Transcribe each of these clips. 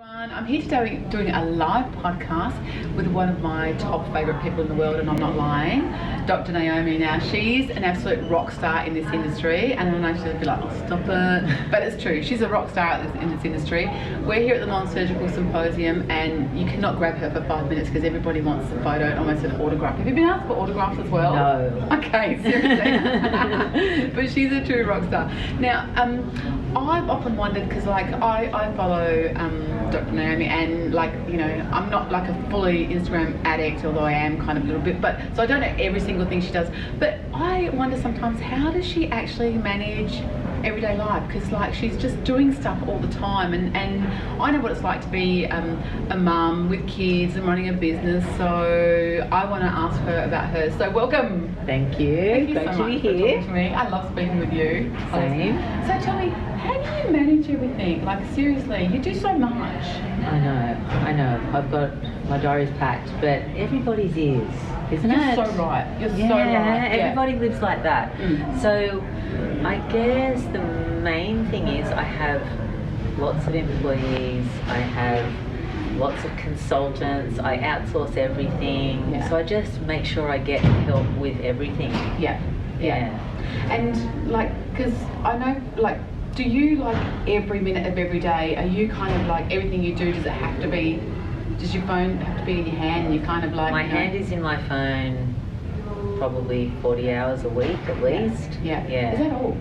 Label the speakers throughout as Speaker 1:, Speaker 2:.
Speaker 1: Everyone, I'm here today doing a live podcast with one of my top favourite people in the world, and I'm not lying, Dr Naomi. Now, she's an absolute rock star in this industry, and I know she'll be like, oh, stop it, but it's true, she's a rock star in this industry. We're here at the Non-Surgical Symposium, and you cannot grab her for 5 minutes because everybody wants a photo and almost an autograph. Have you been asked for autographs as well?
Speaker 2: No.
Speaker 1: Okay, seriously. But she's a true rock star. Now, I've often wondered, because like I follow Dr Naomi, and like, you know, I'm not like a fully Instagram addict, although I am kind of a little bit, but so I don't know every single thing she does, but I wonder sometimes, how does she actually manage everyday life? Because like, she's just doing stuff all the time, and I know what it's like to be a mum with kids and running a business, so I want to ask her about hers. So welcome.
Speaker 2: Thank you.
Speaker 1: Thank you
Speaker 2: Great
Speaker 1: so
Speaker 2: to
Speaker 1: much
Speaker 2: be
Speaker 1: for
Speaker 2: here.
Speaker 1: talking to me. I love speaking with you.
Speaker 2: Same.
Speaker 1: So tell me, how do you manage everything? Like, seriously, you do so much.
Speaker 2: I know. I've got, my diary's packed, but everybody's is, isn't it?
Speaker 1: You're so right. You're
Speaker 2: Yeah,
Speaker 1: so right.
Speaker 2: everybody lives like that.
Speaker 1: Mm.
Speaker 2: So I guess the main thing is I have lots of employees, I have lots of consultants, I outsource everything.
Speaker 1: Yeah.
Speaker 2: So I just make sure I get help with everything.
Speaker 1: Yeah. And like, because I know, like, do you like every minute of every day, are you kind of like, everything you do, does it have to be, does your phone have to be in your hand, and you kind of like,
Speaker 2: My hand is in my phone probably 40 hours a week at least.
Speaker 1: Yeah.
Speaker 2: Yeah.
Speaker 1: Is that all?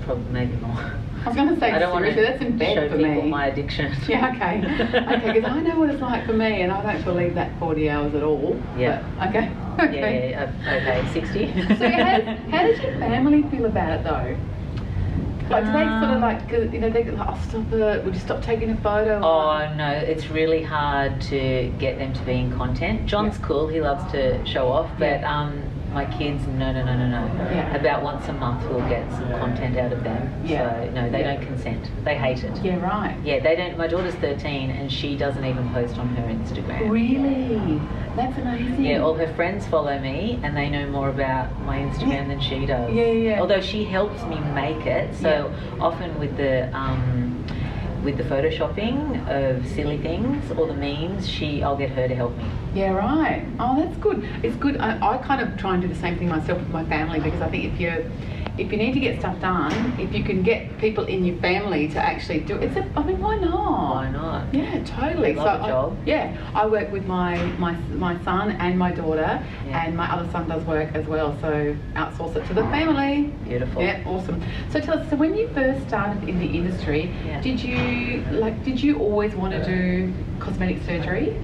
Speaker 2: Probably maybe more.
Speaker 1: I was going to say,
Speaker 2: I don't want
Speaker 1: seriously,
Speaker 2: to
Speaker 1: that's in bed
Speaker 2: show
Speaker 1: for
Speaker 2: people
Speaker 1: me.
Speaker 2: my addiction.
Speaker 1: Yeah, okay. Okay, because I know what it's like for me, and I don't believe that 40 hours at all.
Speaker 2: Yeah.
Speaker 1: But, okay. Okay.
Speaker 2: Yeah, okay, 60.
Speaker 1: So how does your family feel about it though? Like, do they sort of like, cause, you know, they go like, oh, stop it, would you stop taking a photo?
Speaker 2: Oh no, it's really hard to get them to be in content. John's cool, he loves to show off, but my kids, no.
Speaker 1: Yeah.
Speaker 2: About once a month we'll get some content out of them.
Speaker 1: Yeah.
Speaker 2: So no, they don't consent. They hate it.
Speaker 1: Yeah, right.
Speaker 2: Yeah, they don't. My daughter's 13 and she doesn't even post on her Instagram.
Speaker 1: Really? That's amazing.
Speaker 2: Yeah, all her friends follow me and they know more about my Instagram than she does.
Speaker 1: Yeah.
Speaker 2: Although she helps me make it, so often with the photoshopping of silly things or the memes, I'll get her to help me.
Speaker 1: Yeah, right. Oh, that's good. It's good. I kind of try and do the same thing myself with my family, because I think if you need to get stuff done, if you can get people in your family to actually do it, I mean, why not?
Speaker 2: Why not?
Speaker 1: Yeah, totally.
Speaker 2: Love a job.
Speaker 1: I work with my son and my daughter, and my other son does work as well, so outsource it to the family.
Speaker 2: Beautiful.
Speaker 1: Yeah, awesome. So tell us, so when you first started in the industry, did you always want to do cosmetic surgery?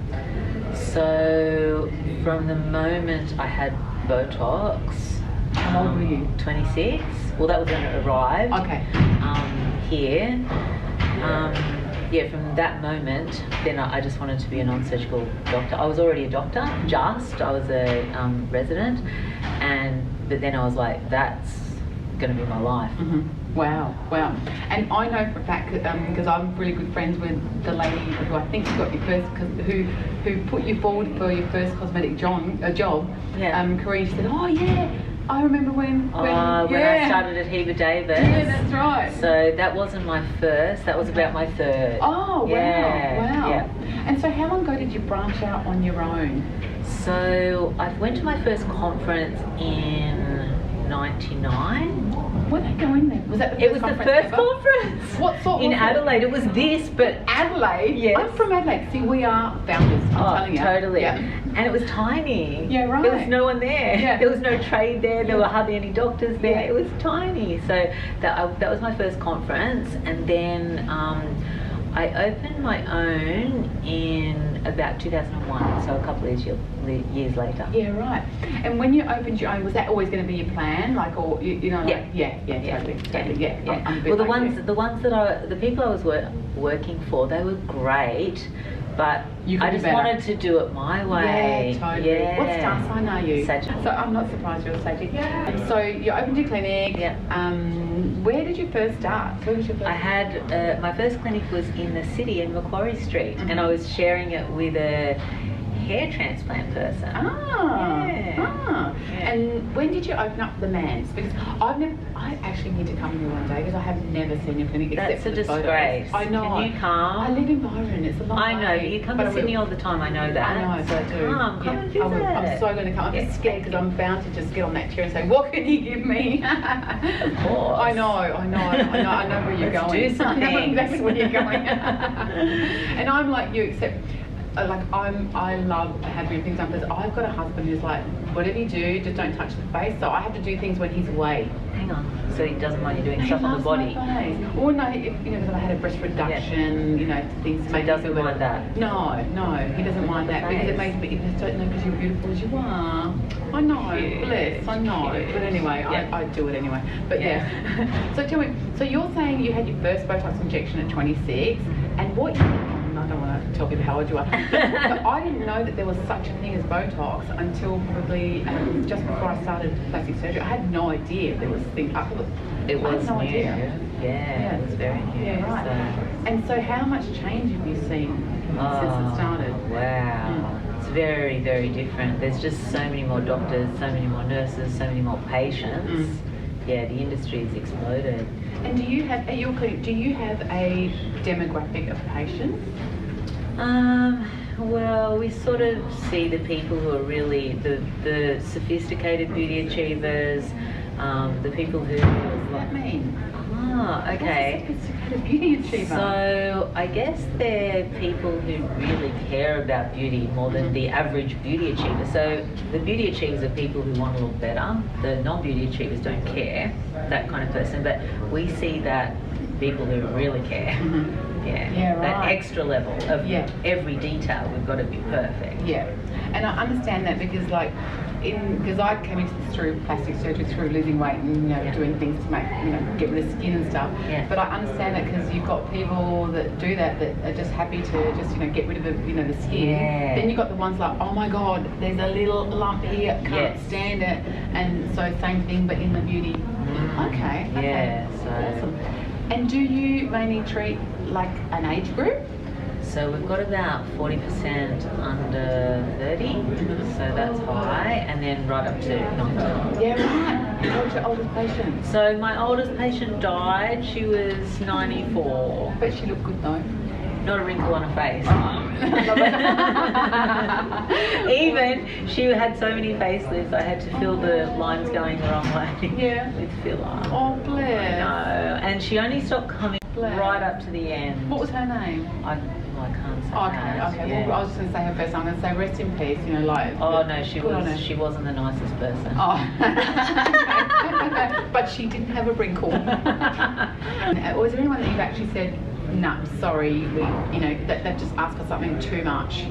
Speaker 2: So from the moment I had Botox,
Speaker 1: how old were you?
Speaker 2: 26. Well, that was when it arrived.
Speaker 1: Okay.
Speaker 2: Here. From that moment, then I just wanted to be a non-surgical doctor. I was already a doctor, I was a resident, but then I was like, that's going to be my life.
Speaker 1: Mm-hmm. Wow. And I know for a fact, because I'm really good friends with the lady who I think got your first, who put you forward for your first cosmetic job. Corinne, she said, oh yeah, I remember when I started at Heba Davis. Yeah, that's right.
Speaker 2: So that wasn't my first, that was about my third.
Speaker 1: Oh, wow.
Speaker 2: Yeah.
Speaker 1: And so how long ago did you branch out on your own?
Speaker 2: So I went to my first conference in 99.
Speaker 1: Where did they go in there? Was that the first conference?
Speaker 2: It was the first conference.
Speaker 1: What sort?
Speaker 2: In Adelaide. It was this, but
Speaker 1: Adelaide?
Speaker 2: Yes.
Speaker 1: I'm from Adelaide. See, we are founders, I'm telling you.
Speaker 2: Totally.
Speaker 1: Yeah.
Speaker 2: And it was tiny.
Speaker 1: Yeah, right.
Speaker 2: There was no one there.
Speaker 1: Yeah.
Speaker 2: There was no trade there. There were hardly any doctors there.
Speaker 1: Yeah.
Speaker 2: It was tiny. So that was my first conference, and then I opened my own in about 2001, so a couple of years later.
Speaker 1: Yeah, right. And when you opened your own, was that always going to be your plan? Like, or totally.
Speaker 2: Well, the people I was working for, they were great, but I just wanted to do it my way.
Speaker 1: Yeah, totally.
Speaker 2: Yeah.
Speaker 1: What star sign are you?
Speaker 2: Sagittarius.
Speaker 1: So I'm not surprised you're a Sagittarius. So you opened your clinic.
Speaker 2: Yeah.
Speaker 1: Where did you first start? Where was your first?
Speaker 2: I had my first clinic was in the city in Macquarie Street, and I was sharing it with a hair transplant person.
Speaker 1: And when did you open up the Manse? Because I actually need to come here one day because I have never seen your clinic except
Speaker 2: That's a
Speaker 1: for the
Speaker 2: disgrace.
Speaker 1: photos. I know.
Speaker 2: Can you come?
Speaker 1: I live in Byron. It's a long way.
Speaker 2: I know. You come to Sydney all the time. I know that.
Speaker 1: I know, so I do.
Speaker 2: Come and visit.
Speaker 1: I'm so going to come. I'm just scared because I'm bound to just get on that chair and say, what can you give me?
Speaker 2: Of course.
Speaker 1: I know where you're
Speaker 2: Let's
Speaker 1: going.
Speaker 2: do some
Speaker 1: I know
Speaker 2: things.
Speaker 1: exactly where you're going. And I'm like you, except I love having things done because I've got a husband who's like, whatever you do, just don't touch the face. So I have to do things when he's away.
Speaker 2: Hang on. So he doesn't mind you doing stuff on the body?
Speaker 1: Or no, because I had a breast reduction, things.
Speaker 2: So he doesn't mind that?
Speaker 1: No, he doesn't mind that because it makes me, because you're beautiful as you are. I know, bless, I know. But anyway, I do it anyway. But yeah. So tell me, so you're saying you had your first Botox injection at 26, and what you... I don't want to tell people how old you are, but I didn't know that there was such a thing as Botox until probably just before I started plastic surgery. I had no idea there was a thing.
Speaker 2: It was
Speaker 1: no
Speaker 2: new.
Speaker 1: idea.
Speaker 2: Yeah, it was very new.
Speaker 1: Yeah, right.
Speaker 2: So.
Speaker 1: And so how much change have you seen since it started?
Speaker 2: Wow. It's very, very different. There's just so many more doctors, so many more nurses, so many more patients. Yeah, the industry has exploded.
Speaker 1: And do you have, at your clinic, do you have a demographic of patients?
Speaker 2: Well, we sort of see the people who are really the sophisticated beauty achievers, the people who...
Speaker 1: What does that mean?
Speaker 2: Okay.
Speaker 1: What's a sophisticated beauty achiever?
Speaker 2: So I guess they're people who really care about beauty more than the average beauty achiever. So the beauty achievers are people who want to look better. The non-beauty achievers don't care, that kind of person. But we see that people who really care.
Speaker 1: Yeah, right.
Speaker 2: That extra level of every detail, we've got to be perfect.
Speaker 1: Yeah, and I understand that because because I came into this through plastic surgery, through losing weight and doing things to make get rid of skin and stuff. Yeah. But I understand that because you've got people that do that are just happy to just get rid of the skin.
Speaker 2: Yeah.
Speaker 1: Then you've got the ones like, oh my God, there's a little lump here, can't stand it, and so same thing but in the beauty. Okay.
Speaker 2: Yeah. So.
Speaker 1: Awesome. And do you mainly treat like an age group?
Speaker 2: So we've got about 40% under 30, so that's high, and then right up to 90.
Speaker 1: Yeah, right. What's your oldest patient?
Speaker 2: So my oldest patient died, she was 94.
Speaker 1: But she looked good though.
Speaker 2: Not a wrinkle on her face. Even, she had so many facelifts, I had to fill the lines going the wrong way with filler.
Speaker 1: Oh, bless.
Speaker 2: No, and she only stopped coming right up to the end.
Speaker 1: What was her name?
Speaker 2: I can't say that.
Speaker 1: Okay.
Speaker 2: Yeah.
Speaker 1: Well, I was just going to say her first name. I'm going to say rest in peace.
Speaker 2: Oh no, she wasn't the nicest person.
Speaker 1: Oh. But she didn't have a wrinkle. Was there anyone that you've actually said, no, sorry, that just asked for something too much?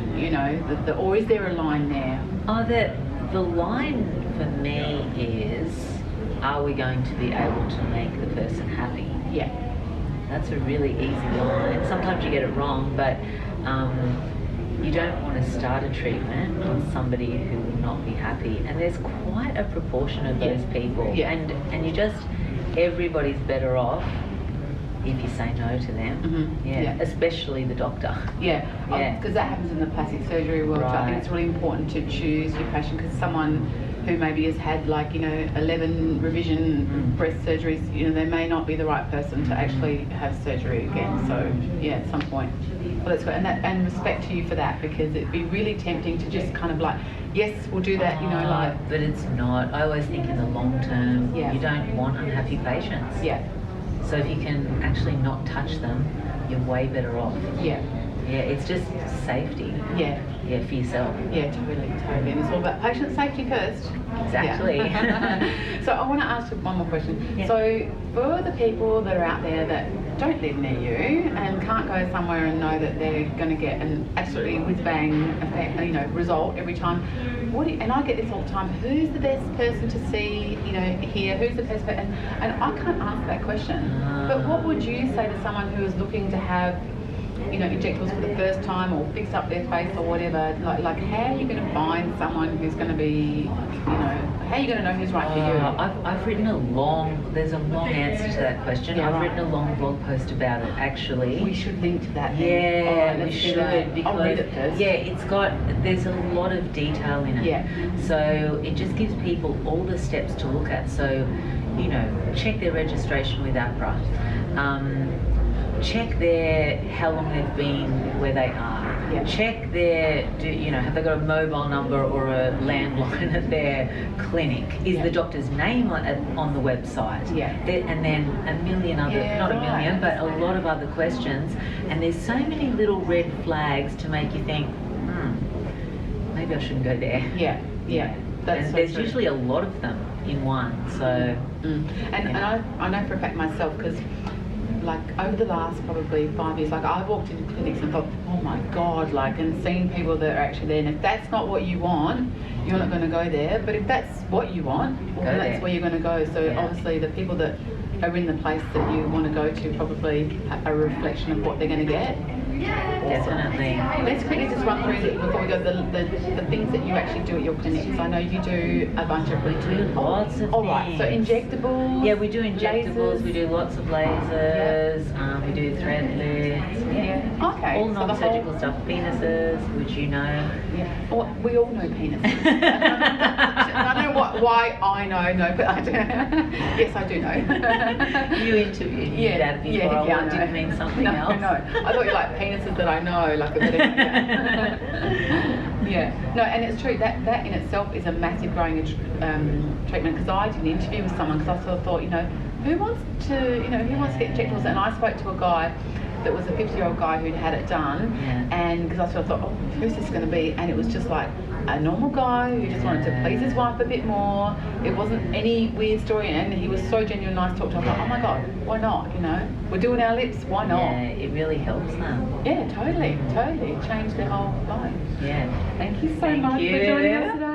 Speaker 1: Or is there a line there?
Speaker 2: Oh, the line for me is, are we going to be able to make the person happy?
Speaker 1: Yeah.
Speaker 2: That's a really easy line. Sometimes you get it wrong, but you don't want to start a treatment on somebody who will not be happy. And there's quite a proportion of those people. Yeah. And everybody's better off if you say no to them. Especially the doctor. Because that happens in the plastic surgery world. Right. I think it's really important to choose your patient, because someone who maybe has had 11 revision breast surgeries, they may not be the right person to actually have surgery again. So at some point. Well, that's good, and respect to you for that, because it'd be really tempting to just kind of yes, we'll do that, But it's not. I always think in the long term, you don't want unhappy patients.
Speaker 1: Yeah.
Speaker 2: So if you can actually not touch them, you're way better off. Yeah, it's just safety. Yeah, for yourself.
Speaker 1: Yeah, totally. And it's all about patient safety first.
Speaker 2: Exactly.
Speaker 1: Yeah. So I want to ask you one more question. Yeah. So for the people that are out there that don't live near you and can't go somewhere and know that they're going to get an absolutely whiz-bang effect, result every time, and I get this all the time, who's the best person to see, here, who's the best person? And I can't ask that question. But what would you say to someone who is looking to have you know, injectables for the first time or fix up their face or whatever, like how are you going to find someone who's going to be, you know, how are you going to know who's right for you?
Speaker 2: I've written there's a long answer to that question.
Speaker 1: Yeah,
Speaker 2: I've written a long blog post about it, actually.
Speaker 1: We should link to that then.
Speaker 2: Yeah, we
Speaker 1: let's do
Speaker 2: should,
Speaker 1: that.
Speaker 2: because
Speaker 1: I'll read it first.
Speaker 2: yeah, there's a lot of detail in it.
Speaker 1: Yeah.
Speaker 2: So it just gives people all the steps to look at. So, you know, check their registration with APRA. Check how long they've been where they are.
Speaker 1: Yeah.
Speaker 2: Check have they got a mobile number or a landline at their clinic? Is
Speaker 1: Yeah.
Speaker 2: the doctor's name on the website?
Speaker 1: Yeah.
Speaker 2: And then a million other, not a million, but a lot of other questions. And there's so many little red flags to make you think, maybe I shouldn't go there.
Speaker 1: Yeah. That's
Speaker 2: And
Speaker 1: so
Speaker 2: there's
Speaker 1: true.
Speaker 2: usually a lot of them in one. So.
Speaker 1: And I know for a fact myself, because like over the last probably 5 years, like I walked into clinics and thought, oh my God, like, and seeing people that are actually there, and if that's not what you want, you're not going to go there, but if that's what you want, then that's where you're going to go. So obviously the people that are in the place that you want to go to probably are a reflection of what they're going to get.
Speaker 2: Definitely.
Speaker 1: Let's quickly just run through before we go the things that you actually do at your clinic, because I know you do a bunch of.
Speaker 2: We do lots of
Speaker 1: All right, so
Speaker 2: things.
Speaker 1: injectables.
Speaker 2: Yeah, we do injectables.
Speaker 1: lasers.
Speaker 2: We do lots of lasers. We do threadlets.
Speaker 1: Yeah. Okay.
Speaker 2: All
Speaker 1: so the
Speaker 2: non-surgical
Speaker 1: whole-
Speaker 2: stuff. Penises, which you know.
Speaker 1: Yeah. Well, we all know penis. I don't know why I know, but I do. Yes, I do know.
Speaker 2: You interviewed me that before. I didn't mean something else.
Speaker 1: No, I thought you like penises that I know, like a bit of, yeah. No, and it's true that in itself is a massive growing treatment, because I did an interview with someone because I sort of thought, who wants to get injectables, and I spoke to a guy that was a 50-year-old guy who'd had it done, and because I sort of thought, oh, who's this going to be? And it was just like a normal guy who just wanted to please his wife a bit more. It wasn't any weird story, and he was so genuine, nice to talk to. I thought, oh my God, why not? We're doing our lips, why not?
Speaker 2: Yeah, it really helps them.
Speaker 1: Yeah, totally. It changed their whole life.
Speaker 2: Yeah.
Speaker 1: Thank you so much for joining us today.